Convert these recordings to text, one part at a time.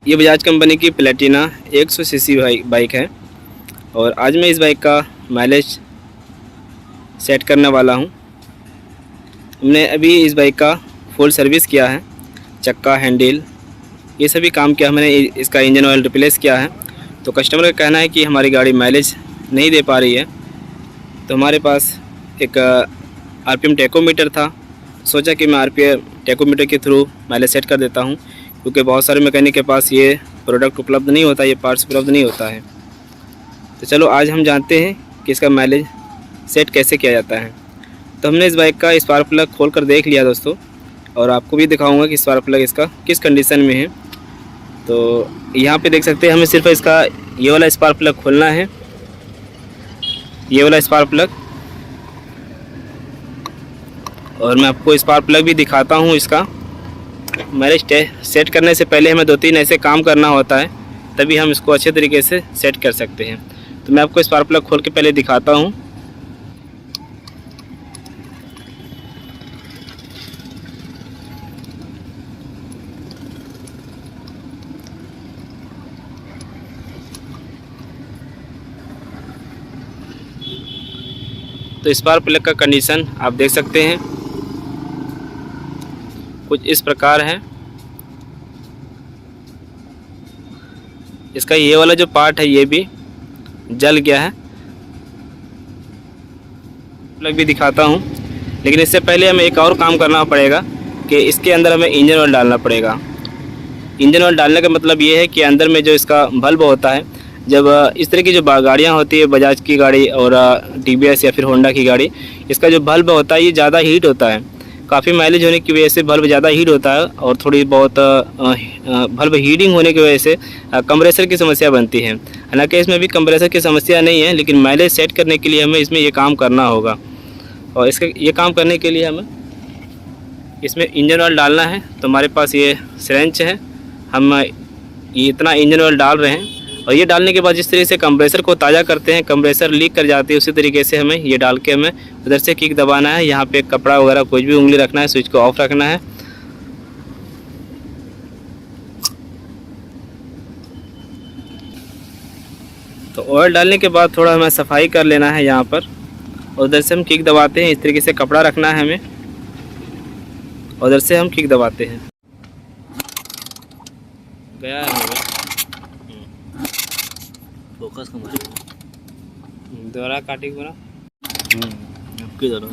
ये बजाज कंपनी की Platina 100 CC bike है और आज मैं इस बाइक का माइलेज सेट करने वाला हूँ। हमने अभी इस बाइक का फुल सर्विस किया है, चक्का, हैंडल, ये सभी काम किया। हमने इसका इंजन ऑयल रिप्लेस किया है। तो कस्टमर का कहना है कि हमारी गाड़ी माइलेज नहीं दे पा रही है। तो हमारे पास एक आरपीएम टेकोमीटर था। सोचा कि मैं आरपीएम टेकोमीटर के थ्रू माइलेज सेट कर देता हूं, क्योंकि बहुत सारे मैकेनिक के पास ये प्रोडक्ट उपलब्ध नहीं होता, ये पार्ट्स उपलब्ध नहीं होता है। तो चलो आज हम जानते हैं कि इसका माइलेज सेट कैसे किया जाता है। तो हमने इस बाइक का स्पार्क प्लग खोल कर देख लिया दोस्तों, और आपको भी दिखाऊंगा कि स्पार्क प्लग इसका किस कंडीशन में है। तो यहाँ पे देख सकते हैं, हमें सिर्फ इसका ये वाला स्पार्क प्लग खोलना है, ये वाला स्पार्क प्लग। और मैं आपको स्पार्क प्लग भी दिखाता हूँ। इसका माइलेज सेट करने से पहले हमें 2-3 ऐसे काम करना होता है, तभी हम इसको अच्छे तरीके से सेट कर सकते हैं। तो मैं आपको स्पार्क प्लग खोल के पहले दिखाता हूँ। तो स्पार्क प्लग का कंडीशन आप देख सकते हैं, कुछ इस प्रकार है। इसका ये वाला जो पार्ट है ये भी जल गया है। प्लग भी दिखाता हूँ, लेकिन इससे पहले हमें एक और काम करना पड़ेगा कि इसके अंदर हमें इंजन ऑयल डालना पड़ेगा। इंजन ऑयल डालने का मतलब ये है कि अंदर में जो इसका बल्ब होता है, जब इस तरह की जो गाड़ियाँ होती है, बजाज की गाड़ी और टीवीएस या फिर होंडा की गाड़ी, इसका जो बल्ब होता है ये ज़्यादा हीट होता है। काफ़ी माइलेज होने की वजह से बल्ब ज़्यादा हीट होता है, और थोड़ी बहुत बल्ब हीटिंग होने की वजह से कंप्रेसर की समस्या बनती है। हालांकि इसमें भी कंप्रेसर की समस्या नहीं है, लेकिन माइलेज सेट करने के लिए हमें इसमें ये काम करना होगा। और इसके ये काम करने के लिए हमें इसमें इंजन ऑयल डालना है। तो हमारे पास ये सिरेंच है, हम ये इतना इंजन ऑयल डाल रहे हैं। और ये डालने के बाद जिस तरीके से कंप्रेसर को ताज़ा करते हैं, कंप्रेसर लीक कर जाती है, उसी तरीके से हमें ये डाल के हमें उधर से किक दबाना है। यहाँ पे कपड़ा वगैरह कुछ भी उंगली रखना है, स्विच को ऑफ रखना है। तो ऑयल डालने के बाद थोड़ा हमें सफाई कर लेना है यहाँ पर, और उधर से हम किक दबाते हैं। इस तरीके से कपड़ा रखना है हमें, उधर से हम किक दबाते हैं। गया है फोकस कम दोरा काटी बोला आपकी तरह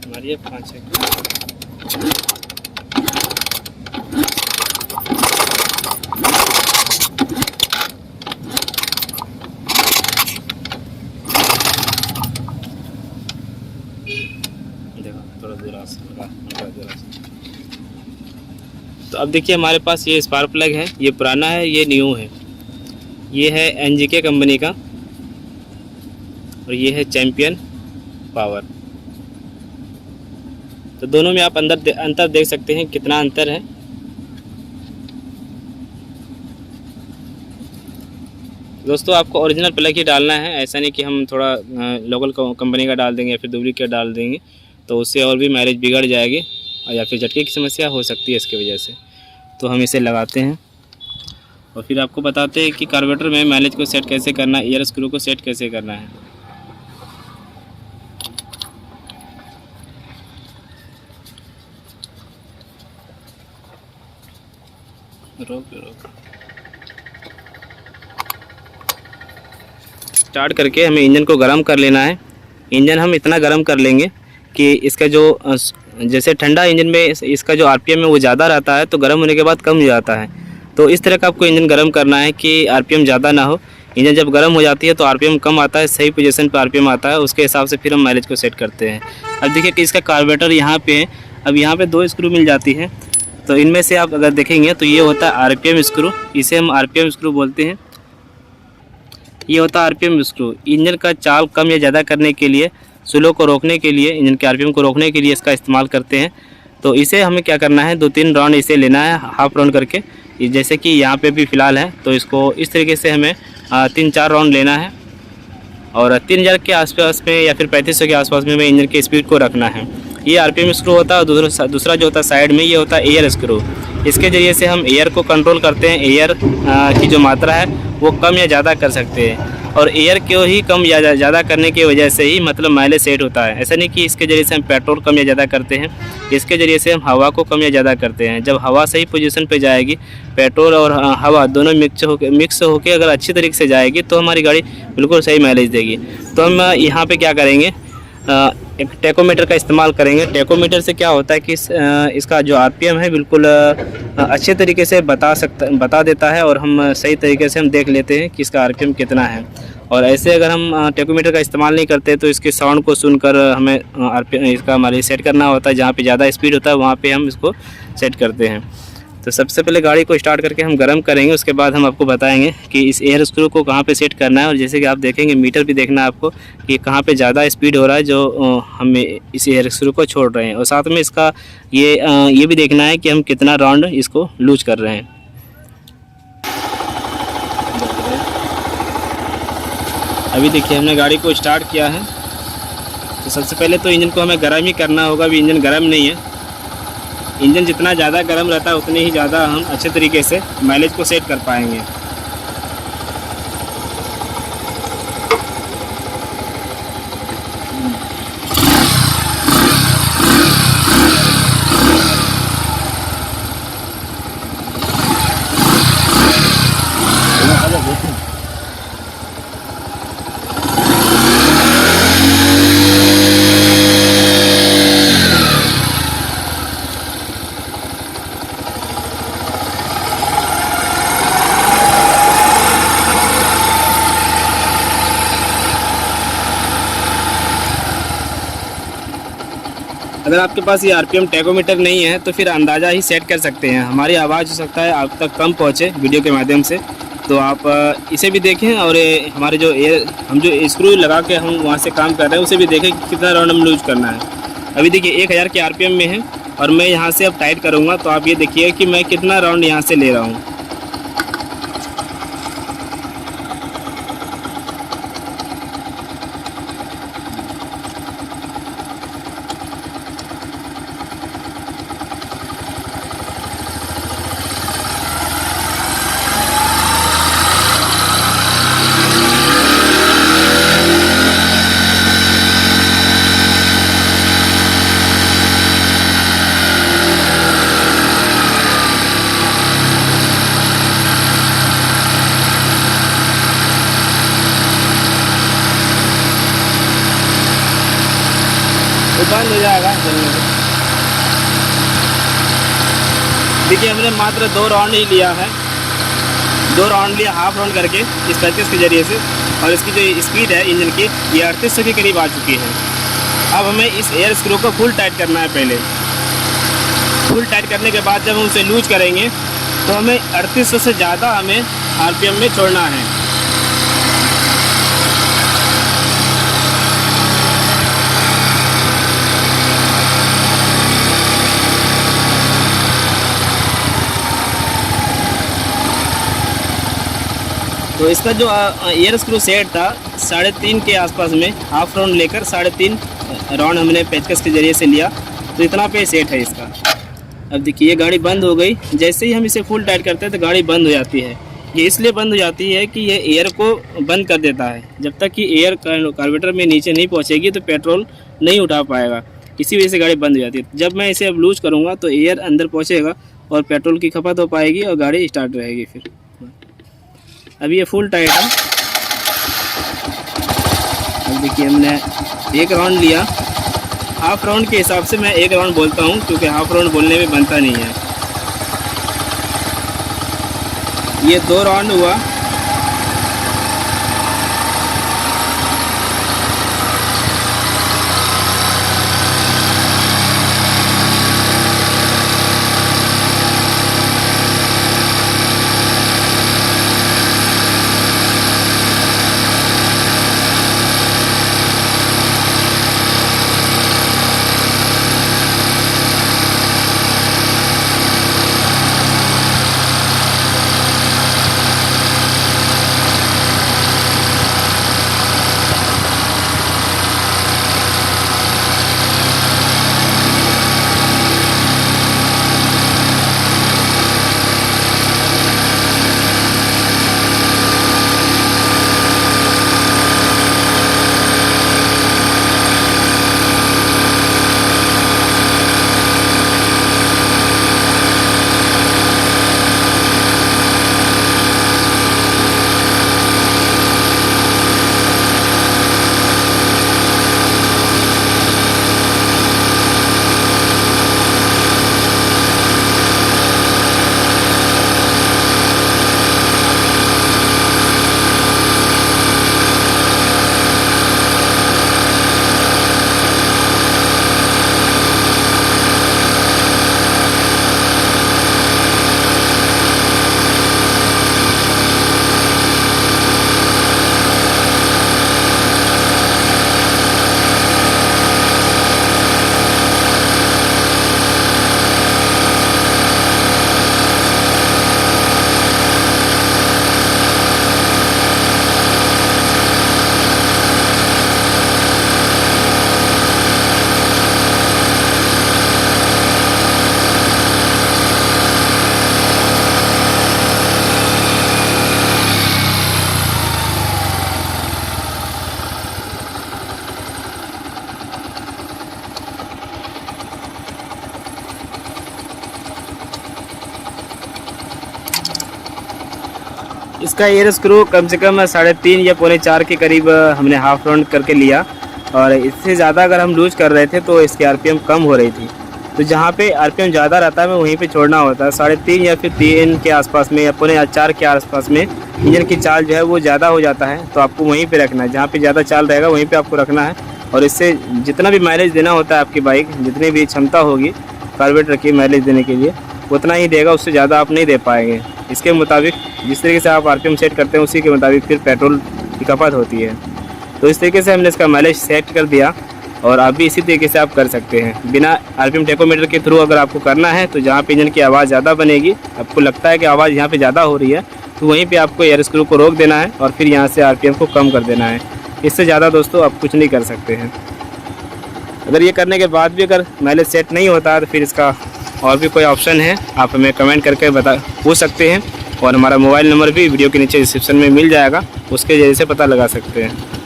मारिए 5 देखो थोड़ा दूर से। तो अब देखिए हमारे पास ये स्पार्क प्लग है, ये पुराना है, ये न्यू है। ये है एनजीके कंपनी का और ये है चैंपियन पावर। तो दोनों में आप अंतर देख सकते हैं, कितना अंतर है। दोस्तों आपको ओरिजिनल प्लग ही डालना है, ऐसा नहीं कि हम थोड़ा लोकल कंपनी का डाल देंगे या फिर डुप्लीकेट डाल देंगे, तो उससे और भी माइलेज बिगड़ जाएगी या फिर झटके की समस्या हो सकती है इसकी वजह से। तो हम इसे लगाते हैं और फिर आपको बताते हैं कि कार्बोरेटर में माइलेज को सेट कैसे करना है, एयर स्क्रू को सेट कैसे करना है। स्टार्ट करके हमें इंजन को गर्म कर लेना है। इंजन हम इतना गर्म कर लेंगे कि इसका जो जैसे ठंडा इंजन में इसका जो आरपीएम है वो ज़्यादा रहता है, तो गर्म होने के बाद कम हो जाता है। तो इस तरह का आपको इंजन गर्म करना है कि आरपीएम ज़्यादा ना हो। इंजन जब गर्म हो जाती है तो आरपीएम कम आता है, सही पोजीशन पर आरपीएम आता है, उसके हिसाब से फिर हम माइलेज को सेट करते हैं। अब देखिए कि इसका कार्बोरेटर यहाँ पे है। अब यहाँ पे 2 स्क्रू मिल जाती है, तो इनमें से आप अगर देखेंगे तो ये होता है आरपीएम स्क्रू, इसे हम आरपीएम स्क्रू बोलते हैं। ये होता है आरपीएम स्क्रू। इंजन का चाल कम या ज़्यादा करने के लिए, स्लो को रोकने के लिए, इंजन के आरपीएम को रोकने के लिए इसका इस्तेमाल करते हैं। तो इसे हमें क्या करना है, 2-3 राउंड इसे लेना है, हाफ राउंड करके। जैसे कि यहाँ पे भी फ़िलहाल है, तो इसको इस तरीके से हमें 3-4 राउंड लेना है, और 3000 के आसपास में या फिर 3500 के आसपास में हमें इंजन की स्पीड को रखना है। ये आरपीएम स्क्रू होता है, और दूसरा जो होता है साइड में, ये होता है एयर स्क्रू। इसके ज़रिए से हम एयर को कंट्रोल करते हैं, एयर की जो मात्रा है वो कम या ज़्यादा कर सकते हैं, और एयर को ही कम या ज़्यादा करने की वजह से ही मतलब माइलेज सेट होता है। ऐसा नहीं कि इसके ज़रिए से हम पेट्रोल कम या ज़्यादा करते हैं, इसके ज़रिए से हम हवा को कम या ज़्यादा करते हैं। जब हवा सही पोजीशन पे जाएगी, पेट्रोल और हवा दोनों मिक्स होके अगर अच्छी तरीके से जाएगी तो हमारी गाड़ी बिल्कुल सही माइलेज देगी। तो हम यहाँ पे क्या करेंगे, एक टेकोमीटर का इस्तेमाल करेंगे। टेकोमीटर से क्या होता है कि इसका जो आरपीएम है बिल्कुल अच्छे तरीके से बता देता है, और हम सही तरीके से हम देख लेते हैं कि इसका आरपीएम कितना है। और ऐसे अगर हम टेकोमीटर का इस्तेमाल नहीं करते तो इसके साउंड को सुनकर हमें आरपीएम इसका हमारे सेट करना होता है। जहाँ पे ज़्यादा स्पीड होता है वहाँ पे हम इसको सेट करते हैं। तो सबसे पहले गाड़ी को स्टार्ट करके हम गर्म करेंगे, उसके बाद हम आपको बताएंगे कि इस एयर स्क्रू को कहाँ पे सेट करना है। और जैसे कि आप देखेंगे मीटर भी देखना है आपको कि कहाँ पे ज़्यादा स्पीड हो रहा है जो हम इस एयर स्क्रू को छोड़ रहे हैं। और साथ में इसका ये भी देखना है कि हम कितना राउंड इसको लूज कर रहे हैं। अभी देखिए हमने गाड़ी को स्टार्ट किया है। तो सबसे पहले तो इंजन को हमें गर्म ही करना होगा। अभी इंजन गर्म नहीं है। इंजन जितना ज़्यादा गर्म रहता है उतने ही ज़्यादा हम अच्छे तरीके से माइलेज को सेट कर पाएंगे। अगर आपके पास ये आरपीएम टैकोमीटर नहीं है तो फिर अंदाज़ा ही सेट कर सकते हैं। हमारी आवाज़ हो सकता है आप तक कम पहुँचे वीडियो के माध्यम से, तो आप इसे भी देखें, और हमारे जो हम जो स्क्रू लगा के हम वहाँ से काम कर रहे हैं उसे भी देखें कि कितना राउंड हम लूज करना है। अभी देखिए 1000 के आरपीएम में है, और मैं यहाँ से अब टाइट करूँगा तो आप ये देखिए कि मैं कितना राउंड यहाँ से ले रहा हूँ। तो बंद हो जाएगा चलने से। देखिए हमने मात्र 2 राउंड ही लिया है, 2 राउंड लिया हाफ राउंड करके इस पैकेज के ज़रिए से, और इसकी जो स्पीड है इंजन की ये 3800 के करीब आ चुकी है। अब हमें इस एयर स्क्रू को फुल टाइट करना है। पहले फुल टाइट करने के बाद जब हम उसे लूज करेंगे तो हमें 3800 से ज़्यादा हमें आरपीएम में छोड़ना है। तो इसका जो एयर स्क्रू सेट था 3.5 के आसपास में, हाफ राउंड लेकर 3.5 राउंड हमने पेचकस के ज़रिए से लिया, तो इतना पे सेट है इसका। अब देखिए ये गाड़ी बंद हो गई। जैसे ही हम इसे फुल टाइट करते हैं तो गाड़ी बंद हो जाती है। ये इसलिए बंद हो जाती है कि ये एयर को बंद कर देता है। जब तक कि एयर कार्बोरेटर में नीचे नहीं पहुँचेगी तो पेट्रोल नहीं उठा पाएगा, इसी वजह से गाड़ी बंद हो जाती है। जब मैं इसे अब लूज करूँगा तो एयर अंदर पहुँचेगा और पेट्रोल की खपत हो पाएगी और गाड़ी स्टार्ट रहेगी। फिर अभी ये फुल टाइट है। अब देखिए हमने 1 राउंड लिया। हाफ राउंड के हिसाब से मैं 1 राउंड बोलता हूँ, क्योंकि हाफ राउंड बोलने में बनता नहीं है। ये 2 राउंड हुआ। इसका एयर स्क्रू कम से कम 3.5 या 3.25 के करीब हमने हाफ राउंड करके लिया, और इससे ज़्यादा अगर हम लूज कर रहे थे तो इसकी आरपीएम कम हो रही थी। तो जहाँ पे आरपीएम ज़्यादा रहता है, मैं वहीं पे छोड़ना होता है। 3.5 या फिर 3 के आसपास में या 3.25 के आसपास में इंजन की चाल जो है वो ज़्यादा हो जाता है, तो आपको वहीं पे रखना है। जहाँ पे ज़्यादा चाल रहेगा वहीं पे आपको रखना है, और इससे जितना भी माइलेज देना होता है आपकी बाइक, जितनी भी क्षमता होगी कार्बोरेटर की माइलेज देने के लिए, उतना ही देगा, उससे ज़्यादा आप नहीं दे पाएंगे। इसके मुताबिक जिस तरीके से आप आरपीएम सेट करते हैं उसी के मुताबिक फिर पेट्रोल की खपत होती है। तो इस तरीके से हमने इसका माइलेज सेट कर दिया, और आप भी इसी तरीके से आप कर सकते हैं बिना आरपीएम टेकोमीटर के थ्रू। अगर आपको करना है तो जहाँ पे इंजन की आवाज़ ज़्यादा बनेगी, आपको लगता है कि आवाज़ यहाँ पे ज़्यादा हो रही है, तो वहीं पे आपको एयर स्क्रू को रोक देना है और फिर यहाँ से आरपीएम को कम कर देना है। इससे ज़्यादा दोस्तों आप कुछ नहीं कर सकते हैं। अगर ये करने के बाद भी अगर माइलेज सेट नहीं होता है तो फिर इसका और भी कोई ऑप्शन है, आप हमें कमेंट करके पूछ सकते हैं, और हमारा मोबाइल नंबर भी वीडियो के नीचे डिस्क्रिप्शन में मिल जाएगा, उसके जरिए से पता लगा सकते हैं।